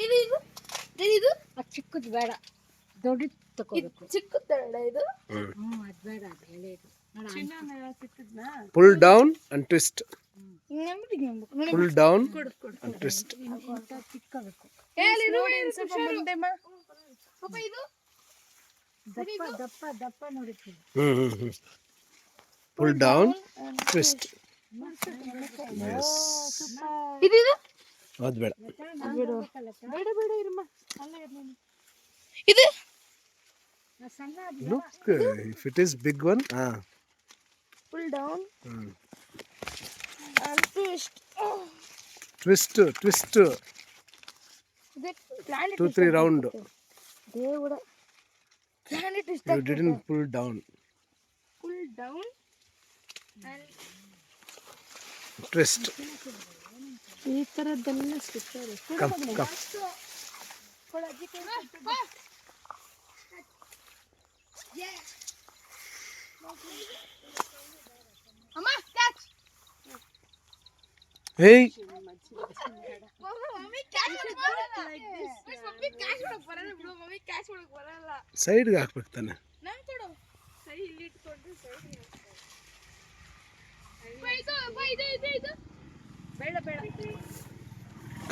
ಇದು ಇದು ಇದು ಅದು ಚಿಕ್ಕದು ಬೇಡ, ದೊಡ್ಡದು ತಗೋಬೇಕು. ಚಿಕ್ಕದು ಬೇಡ ಇದು. ಅದು ಬೇಡ, ಅದು ಎಳೆದು. Pull down and twist. ಹಿಂಗೆ Pull down and twist. ಚಿಕ್ಕಬೇಕು. ಪಾಪ ಇದು ದಪ್ಪ ದಪ್ಪ ದಪ್ಪ ನೋಡುತ್ತೀನಿ. Pull down, twist. Yes. ಇದು ಇದು ಅದು ಬೇಡ. ಬೇಡ ಬೇಡ ಇರಮ್ಮ. ಇದು ಸಣ್ಣ Look, if it is big one, pull down and twist. twist. ಇದು planet 2-3 round. దేవుడ planet twist. You didn't pull down. Pull down and Twist. ಈ ತರದ್ದೆಲ್ಲ ಸಿಗ್ತದೆ. Come. ಅಮ್ಮ ಕ್ಯಾಚ್. Hey. ಮಮ್ಮಿ ಕ್ಯಾಚ್ ಮಾಡಲ್ಲ. ಮಮ್ಮಿ ಕ್ಯಾಚ್ ಮಾಡಕ್ಕೆ ಬರಲ್ಲ ಬಿಡು. ಮಮ್ಮಿ ಕ್ಯಾಚ್ ಮಾಡಕ್ಕೆ ಬರಲ್ಲ. Side ಗೆ ಹಾಕ್ಬೇಕು ತಾನೆ. ನಾನು ಕೊಡು. ಸೈ ಇಲ್ಲಿ ಇಟ್ಕೊಂಡು ಸೈಡ್ ಗೆ. ಇದು ಬೇಡ ಬೇಡ.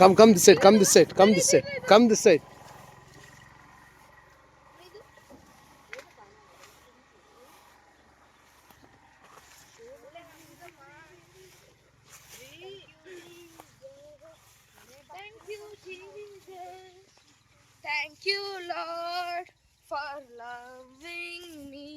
Come this side. Come this side. Thank you, Lord, for loving me.